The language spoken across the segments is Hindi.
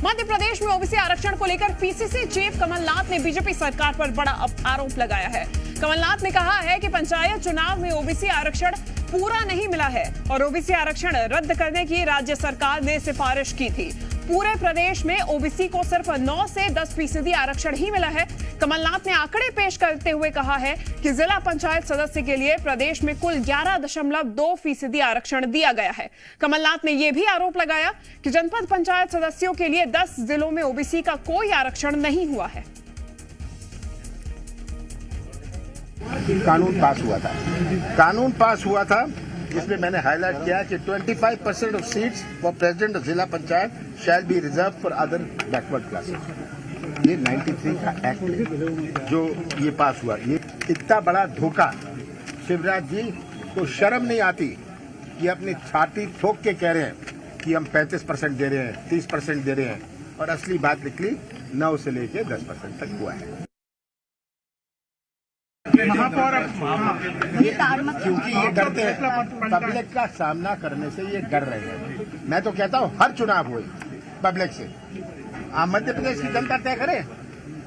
मध्य प्रदेश में ओबीसी आरक्षण को लेकर पीसीसी चीफ कमलनाथ ने बीजेपी सरकार पर बड़ा आरोप लगाया है। कमलनाथ ने कहा है कि पंचायत चुनाव में ओबीसी आरक्षण पूरा नहीं मिला है और ओबीसी आरक्षण रद्द करने की राज्य सरकार ने सिफारिश की थी। पूरे प्रदेश में ओबीसी को सिर्फ 9 से 10% आरक्षण ही मिला है। कमलनाथ ने आंकड़े पेश करते हुए कहा है कि जिला पंचायत सदस्य के लिए प्रदेश में कुल 11.2% आरक्षण दिया गया है। कमलनाथ ने यह भी आरोप लगाया कि जनपद पंचायत सदस्यों के लिए 10 जिलों में ओबीसी का कोई आरक्षण नहीं हुआ है। कानून पास हुआ था जिसमें मैंने हाईलाइट किया कि 25% of seats for president of जिला panchayat shall be reserved for other backward classes. ये 93 का एक्ट है जो ये पास हुआ। ये इतना बड़ा धोखा, शिवराज जी को शर्म नहीं आती कि अपनी छाती ठोक के कह रहे हैं कि हम 35% दे रहे हैं, 30% दे रहे हैं, और असली बात निकली 9 से लेके 10% तक हुआ है। क्योंकि ये डरते हैं, पब्लिक का सामना करने से ये डर रहे हैं। मैं तो कहता हूँ हर चुनाव हुए पब्लिक से, आप मध्य प्रदेश की जनता तय करे।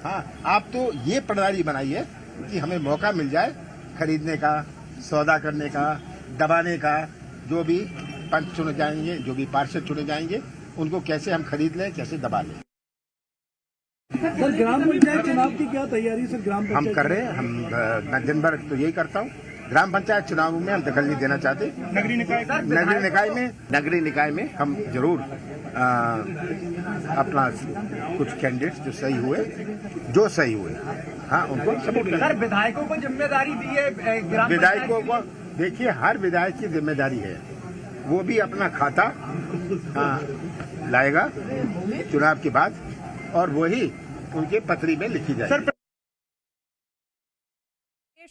हाँ, आप तो ये प्रणाली बनाइए कि हमें मौका मिल जाए खरीदने का, सौदा करने का, दबाने का। जो भी पंच चुने जाएंगे, जो भी पार्षद चुने जाएंगे, उनको कैसे हम खरीद लें, कैसे दबा लें। सर, ग्राम पंचायत चुनाव की क्या तैयारी सर? ग्राम पंचायत हम कर रहे हैं। मैं दिन भर तो यही करता हूँ। ग्राम पंचायत चुनाव में हम दखल नहीं देना चाहते। नगरीय निकाय में हम जरूर अपना कुछ कैंडिडेट्स जो सही हुए, हाँ, उनको सपोर्ट करें। सर, विधायकों को जिम्मेदारी दी है विधायकों को। देखिए, हर विधायक की जिम्मेदारी है, वो भी अपना खाता लाएगा चुनाव के बाद, और वही उनके पत्री में लिखी जाएगी।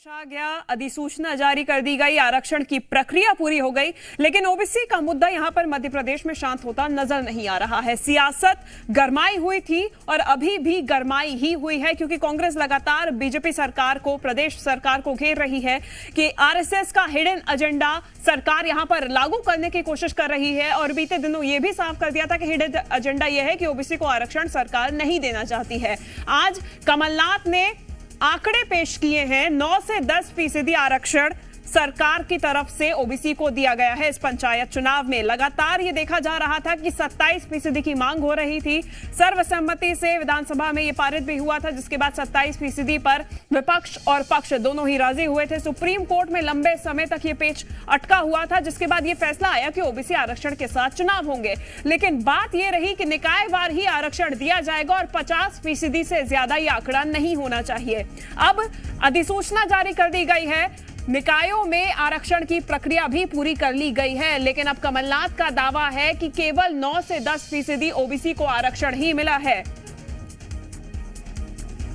आ गया, अधिसूचना जारी कर दी गई, आरक्षण की प्रक्रिया पूरी हो गई, लेकिन ओबीसी का मुद्दा यहां पर मध्य प्रदेश में शांत होता नजर नहीं आ रहा है। सियासत गरमाई हुई थी और अभी भी गरमाई ही हुई है, क्योंकि कांग्रेस लगातार बीजेपी सरकार को, प्रदेश सरकार को घेर रही है कि आरएसएस का हिडन एजेंडा सरकार यहां पर लागू करने की कोशिश कर रही है। और बीते दिनों यह भी साफ कर दिया था कि हिडन एजेंडा यह है कि ओबीसी को आरक्षण सरकार नहीं देना चाहती है। आज कमलनाथ ने आंकड़े पेश किए हैं, 9 से 10% आरक्षण सरकार की तरफ से ओबीसी को दिया गया है। इस पंचायत चुनाव में लगातार ये देखा जा रहा था कि 27% की मांग हो रही थी। सर्वसम्मति से विधानसभा में ये पारित भी हुआ था, जिसके बाद 27% पर विपक्ष और पक्ष दोनों ही राजी हुए थे। सुप्रीम कोर्ट में लंबे समय तक ये पेच अटका हुआ था, जिसके बाद ये फैसला आया कि ओबीसी आरक्षण के साथ चुनाव होंगे। लेकिन बात यह रही कि निकायवार ही आरक्षण दिया जाएगा और 50% से ज्यादा ये आंकड़ा नहीं होना चाहिए। अब अधिसूचना जारी कर दी गई है, निकायों में आरक्षण की प्रक्रिया भी पूरी कर ली गई है, लेकिन अब कमलनाथ का दावा है कि केवल 9 से 10% ओबीसी को आरक्षण ही मिला है।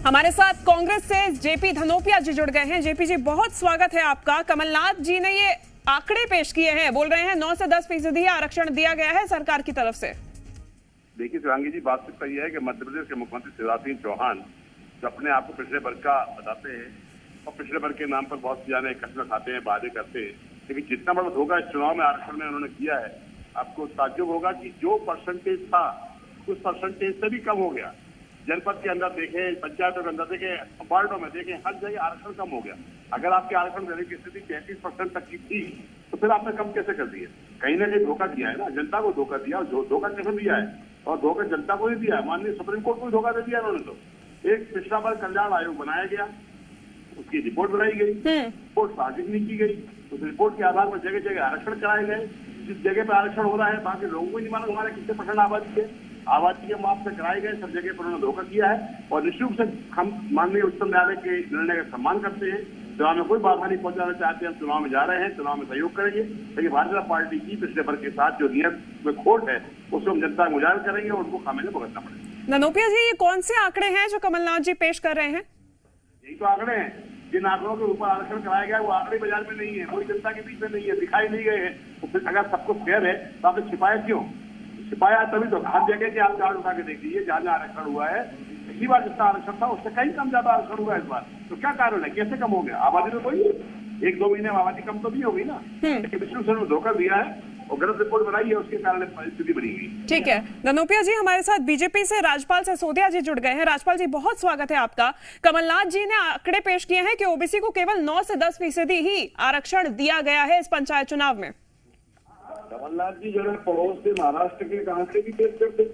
हमारे साथ कांग्रेस से जेपी धनोपिया जी जुड़ गए हैं। जेपी जी, बहुत स्वागत है आपका। कमलनाथ जी ने ये आंकड़े पेश किए हैं, बोल रहे हैं 9 से 10% ही आरक्षण दिया गया है सरकार की तरफ से। देखिए शिवांगी जी, बात तो सही है कि मध्य प्रदेश के मुख्यमंत्री शिवराज सिंह चौहान जो अपने आप को पिछले वर्ग का बताते हैं और पिछले वर्ग के नाम पर बहुत ज्यादा कसम खाते हैं, वादे करते हैं, लेकिन जितना बड़ा धोखा इस चुनाव में आरक्षण में उन्होंने किया है, आपको ताज्जुब होगा कि जो परसेंटेज था उस परसेंटेज से भी कम हो गया। जनपद के अंदर देखें, पंचायतों के अंदर देखें, वार्डों में देखें, हर जगह आरक्षण कम हो गया। अगर आपके आरक्षण देने की स्थिति 33% तक की थी तो फिर आपने कम कैसे कर दिया? कहीं ना कहीं धोखा दिया है ना, जनता को धोखा दिया। और धोखा कैसे दिया है? और धोखा जनता को ही दिया है, माननीय सुप्रीम कोर्ट को भी धोखा दे दिया उन्होंने। तो एक पिछड़ा वर्ग कल्याण आयोग बनाया गया, उसकी रिपोर्ट बनाई गई, रिपोर्ट सार्वजनिक नहीं की गई, उस रिपोर्ट के आधार पर जगह जगह आरक्षण कराए गए। जिस जगह पर आरक्षण हो रहा है बाकी लोगों को नहीं मालूम हमारे कितने % आबादी है, आबादी के माप से कराए गए, सब जगह पर उन्होंने धोखा किया है। और निश्चित रूप से हम माननीय उच्चतम न्यायालय के निर्णय का सम्मान करते हैं। चुनाव में कोई बाधा नहीं पहुंचाना चाहते, हम चुनाव में जा रहे हैं, चुनाव में सहयोग करेंगे, लेकिन भारतीय जनता पार्टी की पिछले वर्ग के साथ जो नियत में खोट है उसको हम जनता में उजागर करेंगे और उनको खामियाजा भुगतना पड़ेगा। धनोपिया जी, ये कौन से आंकड़े हैं जो कमलनाथ जी पेश कर रहे हैं? यही तो आंकड़े हैं, जिन आंकड़ों के ऊपर आरक्षण कराया गया वो आंकड़े बाजार में नहीं है, कोई जनता के बीच में नहीं है, दिखाई नहीं गए हैं। तो फिर अगर सबको फेयर है तो आपने छिपाया क्यों? छिपाया तभी तो हर जगह के आप चार्ट उठा के देख लीजिए, जहाँ जहाँ आरक्षण हुआ है, पिछली बार जितना आरक्षण था उससे कहीं कम ज्यादा आरक्षण हुआ है इस बार। तो क्या कारण है, कैसे कम हो गया? आबादी में कोई 1-2 महीने में आबादी कम तो नहीं होगी ना, लेकिन विष्णु सर ने धोखा दिया है और गलत रिपोर्ट बनाई है, उसके कारण स्थिति बनी हुई। ठीक है धनोपिया जी, हमारे साथ बीजेपी से राजपाल सिसोदिया जी जुड़ गए हैं। राजपाल जी, बहुत स्वागत है आपका। कमलनाथ जी ने आंकड़े पेश किए हैं कि ओबीसी को केवल 9 से 10% ही आरक्षण दिया गया है इस पंचायत चुनाव में। कमलनाथ जी जो है पड़ोस से महाराष्ट्र के कहां से भी पेश करते,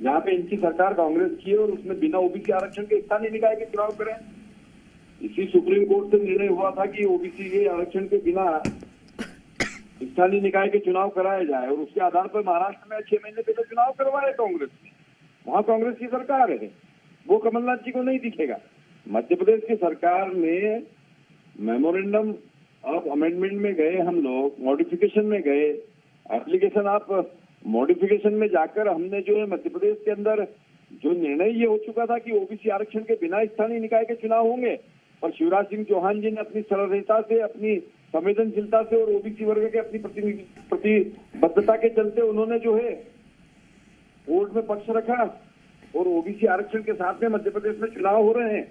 यहाँ पे इनकी सरकार कांग्रेस की है और उसमें बिना ओबीसी आरक्षण के स्थानीय निकाय के चुनाव करें। इसी सुप्रीम कोर्ट से निर्णय हुआ था कि ओबीसी के आरक्षण के बिना स्थानीय निकाय के चुनाव कराए जाए और उसके आधार पर महाराष्ट्र में 6 महीने पहले चुनाव करवाए कांग्रेस ने। वहां कांग्रेस की सरकार है, वो कमलनाथ जी को नहीं दिखेगा। मध्य प्रदेश की सरकार ने मेमोरेंडम ऑफ अमेंडमेंट में गए, हम लोग मॉडिफिकेशन में गए, एप्लीकेशन ऑफ मॉडिफिकेशन में जाकर हमने जो है मध्य प्रदेश के अंदर जो निर्णय ये हो चुका था कि ओबीसी आरक्षण के बिना स्थानीय निकाय के चुनाव होंगे, पर शिवराज सिंह चौहान जी ने अपनी सरलता से, अपनी संवेदनशीलता से और ओबीसी वर्ग के अपनी प्रतिबद्धता के चलते उन्होंने जो है कोर्ट में पक्ष रखा और ओबीसी आरक्षण के साथ में मध्य प्रदेश में चुनाव हो रहे हैं।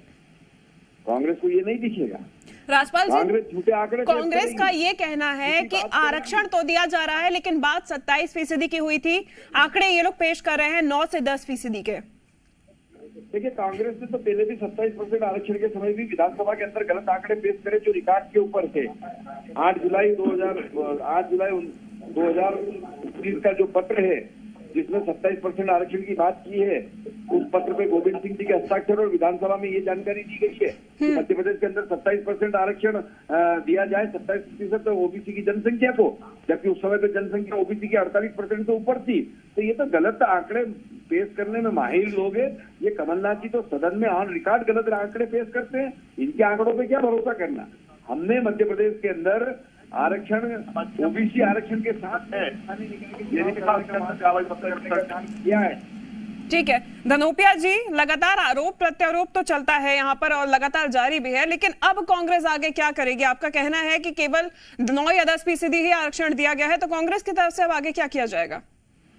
कांग्रेस को ये नहीं दिखेगा। राजपाल कांग्रेस झूठे आंकड़े, कांग्रेस का ये कहना है कि आरक्षण तो दिया जा रहा है लेकिन बात 27% की हुई थी, आंकड़े ये लोग पेश कर रहे हैं 9 से 10% के। देखिए, कांग्रेस ने तो पहले भी 27% आरक्षण के समय भी विधानसभा के अंदर गलत आंकड़े पेश करे जो रिकॉर्ड के ऊपर थे। 8 जुलाई 2019 का जो पत्र है जिसमें 27% आरक्षण की बात की है, उस पत्र पे गोविंद सिंह जी के हस्ताक्षर और विधानसभा में ये जानकारी दी गई है कि मध्य प्रदेश के अंदर 27% आरक्षण दिया जाए, 27% ओबीसी की जनसंख्या को, जबकि उस समय पे जनसंख्या ओबीसी की 48% से ऊपर थी। तो ये तो गलत आंकड़े पेश करने में माहिर लोग हैं। ये कमलनाथ जी तो सदन में ऑन रिकॉर्ड गलत आंकड़े पेश करते हैं, इनके आंकड़ों पे क्या भरोसा करना। हमने मध्य प्रदेश के अंदर आरक्षण ओबीसी आरक्षण के साथ है किया है। ठीक है धनोपिया जी, लगातार आरोप प्रत्यारोप तो चलता है यहाँ पर और लगातार जारी भी है, लेकिन अब कांग्रेस आगे क्या करेगी? आपका कहना है कि केवल 9 या 10% ही आरक्षण दिया गया है, तो कांग्रेस की तरफ से अब आगे क्या किया जाएगा?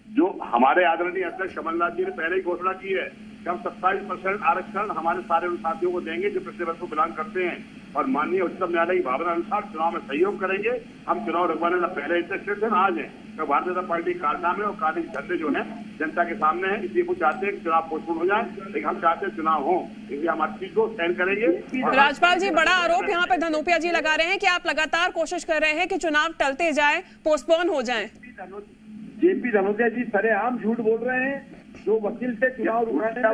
जो हमारे आदरणीय अध्यक्ष कमलनाथ जी ने पहले ही घोषणा की है कि हम 27% आरक्षण हमारे सारे उन साथियों को देंगे जो पिछले वर्ष को बिलोंग करते हैं और माननीय उच्चतम न्यायालय की भावना अनुसार चुनाव में सहयोग करेंगे। हम चुनाव रुकवाने में पहले इंटरेस्टेड थे, आज है तो भारतीय जनता पार्टी कारनामे और काले झंडे जो है जनता के सामने है, इसलिए वो चाहते हैं कि चुनाव पोस्टपोन हो जाए, लेकिन हम चाहते हैं चुनाव हो, इसलिए हम हर चीज को सहन करेंगे। राजपाल जी, बड़ा आरोप यहाँ पे धनोपिया जी लगा रहे हैं कि आप लगातार कोशिश कर रहे हैं कि चुनाव टलते जाए, पोस्टपोन हो जाए। जेपी धनोपिया जी सरेआम झूठ बोल रहे हैं। जो वकील से चुनाव रुकाने का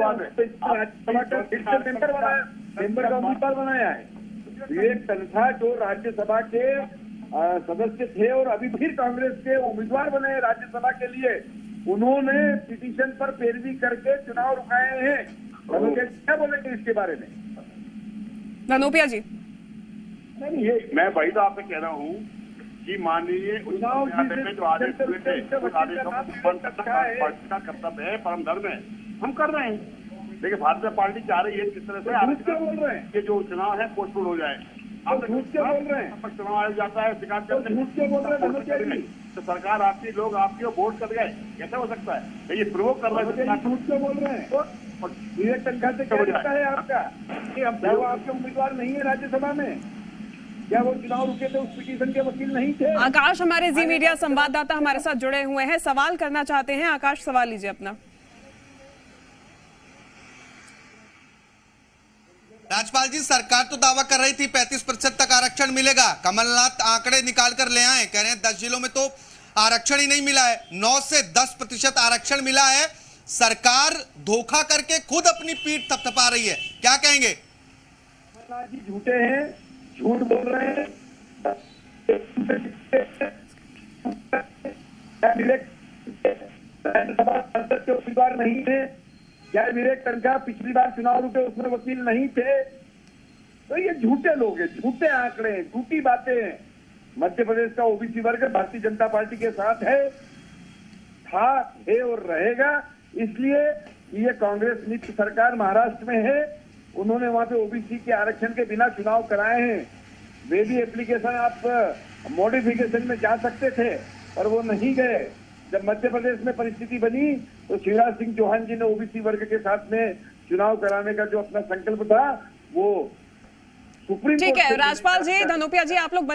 मेंबर का उम्मीदवार बनाया है, विवेक तन्खा जो राज्यसभा के सदस्य थे और अभी फिर कांग्रेस के उम्मीदवार बने राज्यसभा के लिए, उन्होंने पिटीशन पर पैरवी करके चुनाव रुकाए हैं। धनोपिया जी क्या बोलेंगे इसके बारे में? धनोपिया जी, नहीं, ये मैं वही तो आपसे कह रहा हूँ कि माननीय उच्चतम न्यायालय में जो आदेश हुए थे उस आदेशों को पालन करना पार्टी का कर्तव्य है, परम धर्म है, हम कर रहे हैं। देखिए, भारतीय पार्टी चाह रही है किस तरह से बोल रहे हैं कि जो चुनाव है पोस्टपोन हो जाए। आप झूठ क्यों बोल रहे हैं? चुनाव आयोग जाता है, शिकायत करते हैं तो सरकार आपकी, लोग आपके वोट कर गए, कैसे हो सकता है? ये प्रोवोक कर रहे हैं। झूठ क्यों बोल रहे हैं? विवेक तन्खा से क्या लगता है आपका कि अब वो आपके उम्मीदवार नहीं है राज्यसभा में? क्या वो चुनाव रुके थे उस पिटीशन के वकील नहीं थे? आकाश हमारे जी मीडिया संवाददाता हमारे साथ जुड़े हुए हैं, सवाल करना चाहते हैं। आकाश, सवाल लीजिए अपना। राजपाल जी, सरकार तो दावा कर रही थी 35% तक आरक्षण मिलेगा, कमलनाथ आंकड़े निकाल कर ले आए, कह रहे हैं 10 जिलों में तो आरक्षण ही नहीं मिला है, 9 से 10% आरक्षण मिला है। सरकार धोखा करके खुद अपनी पीठ थपथपा रही है, क्या कहेंगे? कमलनाथ जी झूठे हैं, झूठ बोल रहे हैं। के उम्मीदवार नहीं थे क्या? विवेक तन्खा पिछली बार चुनाव रुके उसमें वकील नहीं थे? तो ये झूठे लोग हैं, झूठे आंकड़े हैं, झूठी बातें हैं। मध्य प्रदेश का ओबीसी वर्ग भारतीय जनता पार्टी के साथ है, था, है और रहेगा। इसलिए ये कांग्रेस मित्र सरकार महाराष्ट्र में है, उन्होंने वहां पे ओबीसी के आरक्षण के बिना चुनाव कराए हैं। वे भी एप्लीकेशन आप मॉडिफिकेशन में जा सकते थे पर वो नहीं गए। जब मध्य प्रदेश में परिस्थिति बनी तो शिवराज सिंह चौहान जी ने ओबीसी वर्ग के साथ में चुनाव कराने का जो अपना संकल्प था वो सुप्रीम कोर्ट। ठीक है राजपाल जी, धनोपिया जी, आप लोग